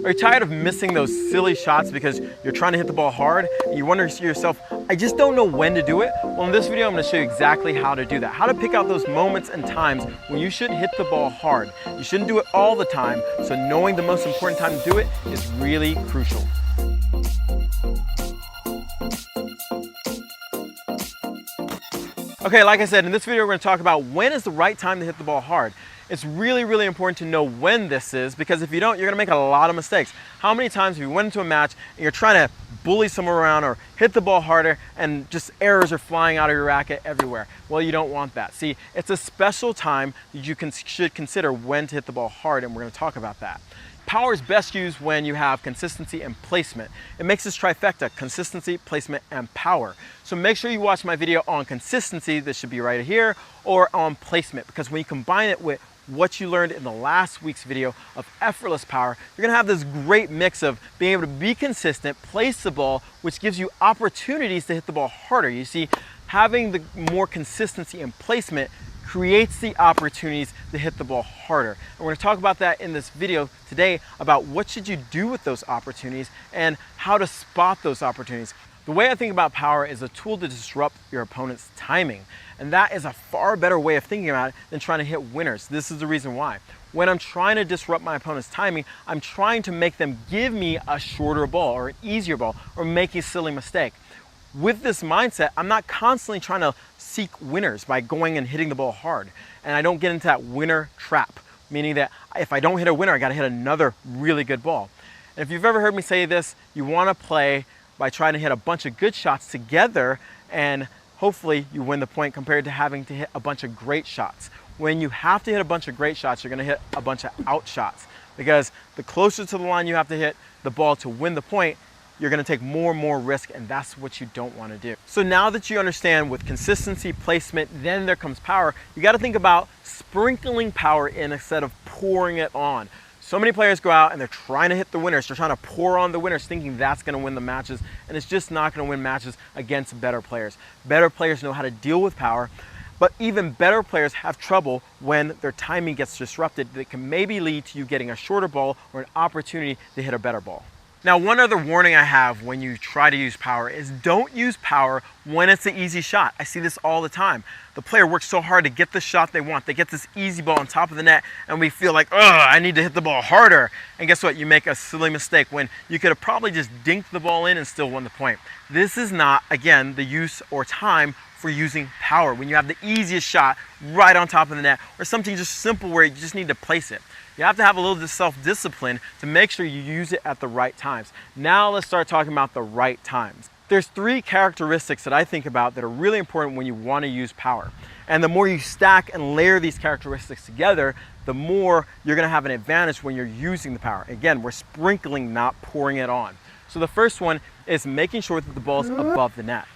Are you tired of missing those silly shots because you're trying to hit the ball hard and you wonder to yourself, I just don't know when to do it? Well, in this video, I'm going to show you exactly how to do that. How to pick out those moments and times when you should hit the ball hard. You shouldn't do it all the time, so knowing the most important time to do it is really crucial. Okay, like I said, in this video, we're going to talk about when is the right time to hit the ball hard. It's really important to know when this is, because if you don't, you're going to make a lot of mistakes. How many times have you went into a match and you're trying to bully someone around or hit the ball harder and just errors are flying out of your racket everywhere? Well, you don't want that. See, it's a special time that you should consider when to hit the ball hard, and we're going to talk about that. Power is best used when you have consistency and placement. It makes this trifecta: consistency, placement, and power. So make sure you watch my video on consistency, this should be right here, or on placement, because when you combine it with what you learned in the last week's video of effortless power, you're gonna have this great mix of being able to be consistent, place the ball, which gives you opportunities to hit the ball harder. You see, having the more consistency and placement creates the opportunities to hit the ball harder. And we're going to talk about that in this video today, about what should you do with those opportunities and how to spot those opportunities. The way I think about power is a tool to disrupt your opponent's timing. And that is a far better way of thinking about it than trying to hit winners. This is the reason why. When I'm trying to disrupt my opponent's timing, I'm trying to make them give me a shorter ball or an easier ball or make a silly mistake. With this mindset, I'm not constantly trying to seek winners by going and hitting the ball hard. And I don't get into that winner trap, meaning that if I don't hit a winner, I got to hit another really good ball. And if you've ever heard me say this, you want to play by trying to hit a bunch of good shots together, and hopefully you win the point, compared to having to hit a bunch of great shots. When you have to hit a bunch of great shots, you're going to hit a bunch of out shots, because the closer to the line you have to hit the ball to win the point, you're going to take more and more risk, and that's what you don't want to do. So now that you understand with consistency, placement, then there comes power, you got to think about sprinkling power in instead of pouring it on. So many players go out and they're trying to hit the winners. They're trying to pour on the winners, thinking that's going to win the matches, and it's just not going to win matches against better players. Better players know how to deal with power, but even better players have trouble when their timing gets disrupted. That can maybe lead to you getting a shorter ball or an opportunity to hit a better ball. Now, one other warning I have when you try to use power is don't use power when it's an easy shot. I see this all the time. The player works so hard to get the shot they want. They get this easy ball on top of the net, and we feel like, oh, I need to hit the ball harder. And guess what? You make a silly mistake when you could have probably just dinked the ball in and still won the point. This is not, again, the use or time for using power when you have the easiest shot right on top of the net, or something just simple where you just need to place it. You have to have a little self-discipline to make sure you use it at the right times. Now let's start talking about the right times. There's 3 characteristics that I think about that are really important when you want to use power. And the more you stack and layer these characteristics together, the more you're going to have an advantage when you're using the power. Again, we're sprinkling, not pouring it on. So the first one is making sure that the ball is above the net.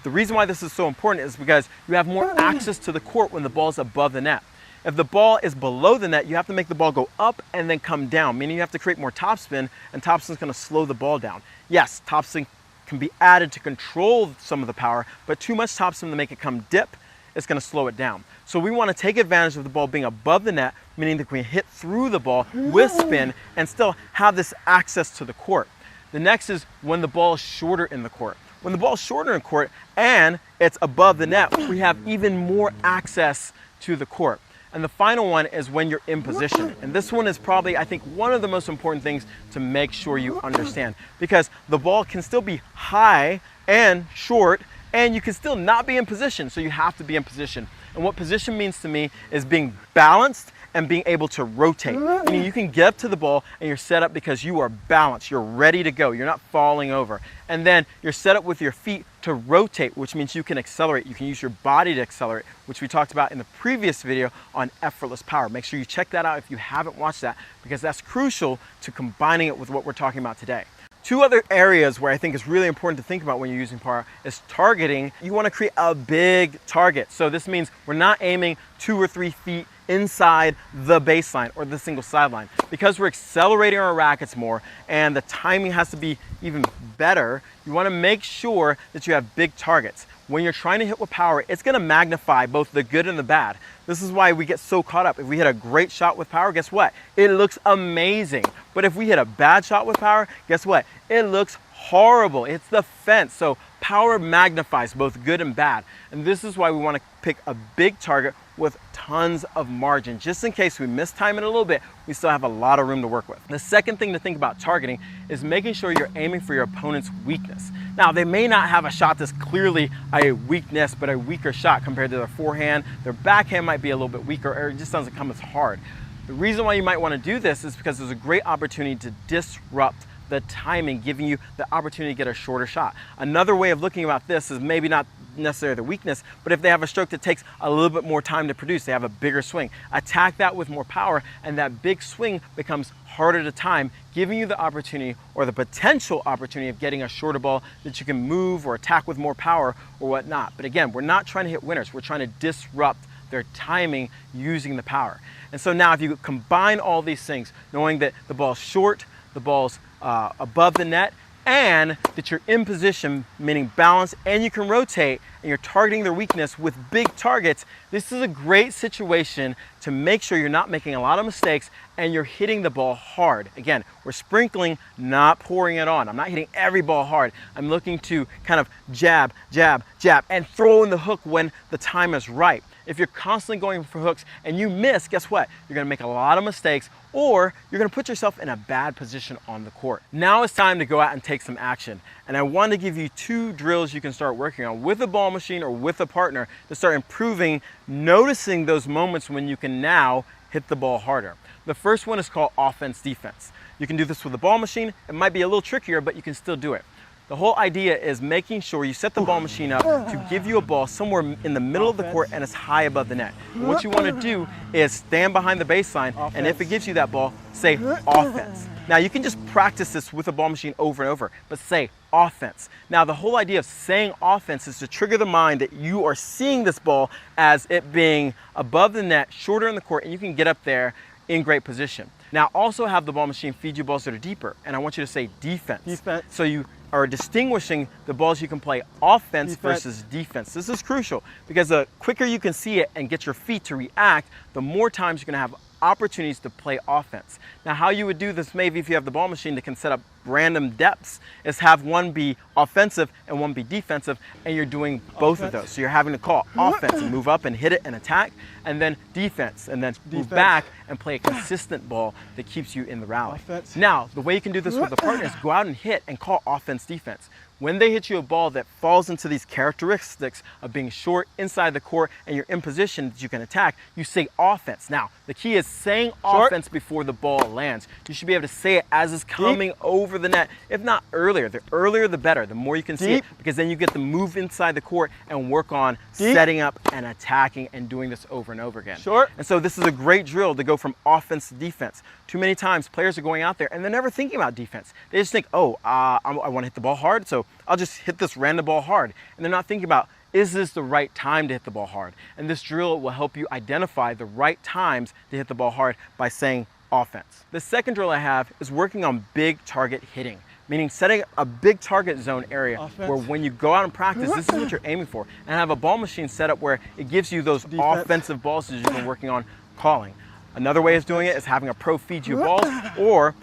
The reason why this is so important is because you have more access to the court when the ball is above the net. If the ball is below the net, you have to make the ball go up and then come down, meaning you have to create more topspin, and topspin is going to slow the ball down. Yes, topspin can be added to control some of the power, but too much topspin to make it come dip, it's going to slow it down. So we want to take advantage of the ball being above the net, meaning that we hit through the ball with spin and still have this access to the court. The next is when the ball is shorter in the court. When the ball is shorter in court and it's above the net, we have even more access to the court. And the final one is when you're in position. And this one is probably, I think, one of the most important things to make sure you understand, because the ball can still be high and short, and you can still not be in position. So you have to be in position. And what position means to me is being balanced and being able to rotate. Meaning you can get up to the ball and you're set up because you are balanced, you're ready to go, you're not falling over. And then you're set up with your feet to rotate, which means you can accelerate. You can use your body to accelerate, which we talked about in the previous video on effortless power. Make sure you check that out if you haven't watched that, because that's crucial to combining it with what we're talking about today. 2 other areas where I think it's really important to think about when you're using power is targeting. You want to create a big target. So this means we're not aiming 2 or 3 feet inside the baseline or the single sideline. Because we're accelerating our rackets more and the timing has to be even better, you want to make sure that you have big targets. When you're trying to hit with power, it's going to magnify both the good and the bad. This is why we get so caught up. If we hit a great shot with power, guess what? It looks amazing. But if we hit a bad shot with power, guess what? It looks horrible. It's the fence. So power magnifies both good and bad. And this is why we want to pick a big target with tons of margin. Just in case we mistime it a little bit, we still have a lot of room to work with. The second thing to think about targeting is making sure you're aiming for your opponent's weakness. Now, they may not have a shot that's clearly a weakness, but a weaker shot compared to their forehand. Their backhand might be a little bit weaker, or it just doesn't come as hard. The reason why you might want to do this is because there's a great opportunity to disrupt the timing, giving you the opportunity to get a shorter shot. Another way of looking about this is maybe not necessarily the weakness, but if they have a stroke that takes a little bit more time to produce, they have a bigger swing. Attack that with more power, and that big swing becomes harder to time, giving you the opportunity or the potential opportunity of getting a shorter ball that you can move or attack with more power or whatnot. But again, we're not trying to hit winners. We're trying to disrupt their timing using the power. And so now if you combine all these things, knowing that the ball's short, the ball's above the net, and that you're in position, meaning balance, and you can rotate, and you're targeting their weakness with big targets, this is a great situation to make sure you're not making a lot of mistakes and you're hitting the ball hard. Again, we're sprinkling, not pouring it on. I'm not hitting every ball hard. I'm looking to kind of jab, jab, jab, and throw in the hook when the time is right. If you're constantly going for hooks and you miss, guess what? You're gonna make a lot of mistakes, or you're gonna put yourself in a bad position on the court. Now it's time to go out and take some action. And I want to give you 2 drills you can start working on with a ball machine or with a partner to start improving, noticing those moments when you can now hit the ball harder. The first one is called offense defense. You can do this with a ball machine. It might be a little trickier, but you can still do it. The whole idea is making sure you set the ball machine up to give you a ball somewhere in the middle of the court and it's high above the net. And what you want to do is stand behind the baseline, and if it gives you that ball, say offense. Now you can just practice this with a ball machine over and over, but say offense. Now the whole idea of saying offense is to trigger the mind that you are seeing this ball as it being above the net, shorter in the court, and you can get up there in great position. Now also have the ball machine feed you balls that are deeper, and I want you to say defense. Defense. So you are distinguishing the balls you can play offense versus defense. This is crucial because the quicker you can see it and get your feet to react, the more times you're gonna have opportunities to play offense. Now how you would do this, maybe if you have the ball machine that can set up random depths, is have one be offensive and one be defensive, and you're doing both of those. So you're having to call offense and move up and hit it and attack, and then defense, and then move back and play a consistent ball that keeps you in the rally. Now, the way you can do this with a partner is go out and hit and call offense, defense. When they hit you a ball that falls into these characteristics of being short inside the court and you're in position that you can attack, you say offense. Now, the key is saying offense before the ball lands. You should be able to say it as it's coming over the net, if not earlier. The earlier, the better. The more you can see it, because then you get to move inside the court and work on setting up and attacking and doing this over and over again. And so this is a great drill to go from offense to defense. Too many times players are going out there and they're never thinking about defense. They just think, oh, I want to hit the ball hard, so I'll just hit this random ball hard. And they're not thinking about, is this the right time to hit the ball hard? And this drill will help you identify the right times to hit the ball hard by saying offense. The second drill I have is working on big target hitting, meaning setting a big target zone area where when you go out and practice, this is what you're aiming for. And have a ball machine set up where it gives you those offensive balls that you've been working on calling. Another way of doing it is having a pro feed you balls, or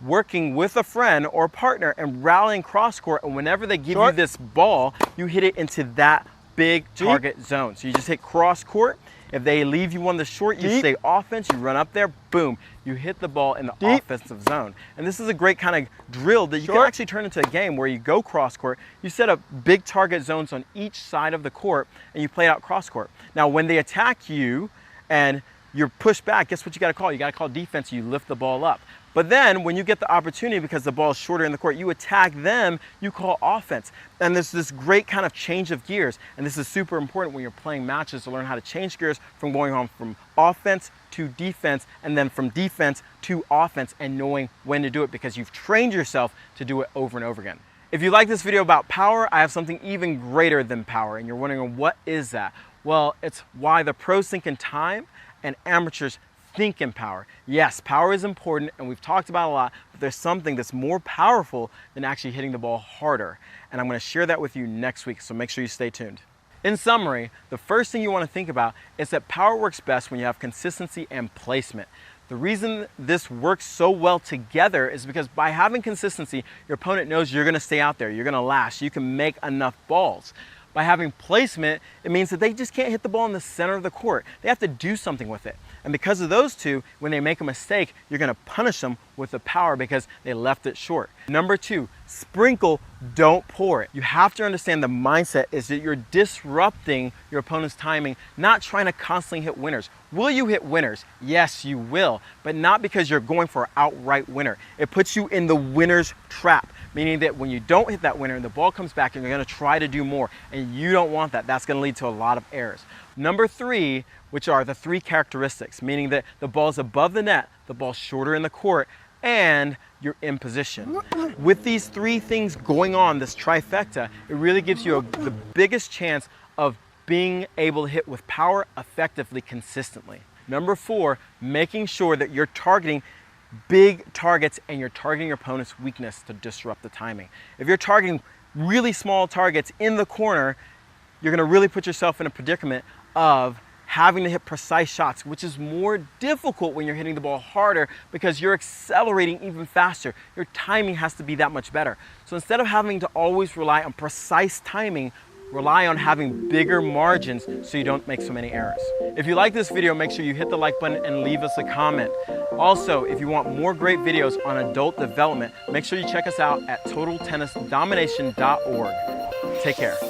working with a friend or partner and rallying cross court, and whenever they give you this ball, you hit it into that big target zone. So you just hit cross court. If they leave you on the short, you say offense, you run up there, boom, you hit the ball in the offensive zone. And this is a great kind of drill that you can actually turn into a game where you go cross court, you set up big target zones on each side of the court, and you play out cross court. Now when they attack you and you're pushed back, guess what you gotta call? You gotta call defense, you lift the ball up. But then when you get the opportunity, because the ball is shorter in the court, you attack them, you call offense. And there's this great kind of change of gears. And this is super important when you're playing matches, to learn how to change gears from going on from offense to defense, and then from defense to offense, and knowing when to do it because you've trained yourself to do it over and over again. If you like this video about power, I have something even greater than power, and you're wondering, what is that? Well, it's why the pros think in time and amateurs think in power. Yes, power is important and we've talked about it a lot, but there's something that's more powerful than actually hitting the ball harder. And I'm going to share that with you next week, so make sure you stay tuned. In summary, the first thing you want to think about is that power works best when you have consistency and placement. The reason this works so well together is because by having consistency, your opponent knows you're going to stay out there, you're going to last, you can make enough balls. By having placement, it means that they just can't hit the ball in the center of the court. They have to do something with it. And because of those two, when they make a mistake, you're going to punish them with the power because they left it short. Number 2, sprinkle, don't pour it. You have to understand the mindset is that you're disrupting your opponent's timing, not trying to constantly hit winners. Will you hit winners? Yes, you will, but not because you're going for an outright winner. It puts you in the winner's trap, meaning that when you don't hit that winner and the ball comes back and you're going to try to do more, and you don't want that, that's going to lead to a lot of errors. Number 3, which are the 3 characteristics, meaning that the ball's above the net, the ball's shorter in the court, and you're in position. With these 3 things going on, this trifecta, it really gives you the biggest chance of being able to hit with power effectively, consistently. Number 4, making sure that you're targeting big targets and you're targeting your opponent's weakness to disrupt the timing. If you're targeting really small targets in the corner, you're going to really put yourself in a predicament of having to hit precise shots, which is more difficult when you're hitting the ball harder because you're accelerating even faster. Your timing has to be that much better. So instead of having to always rely on precise timing, rely on having bigger margins so you don't make so many errors. If you like this video, make sure you hit the like button and leave us a comment. Also, if you want more great videos on adult development, make sure you check us out at totaltennisdomination.org. Take care.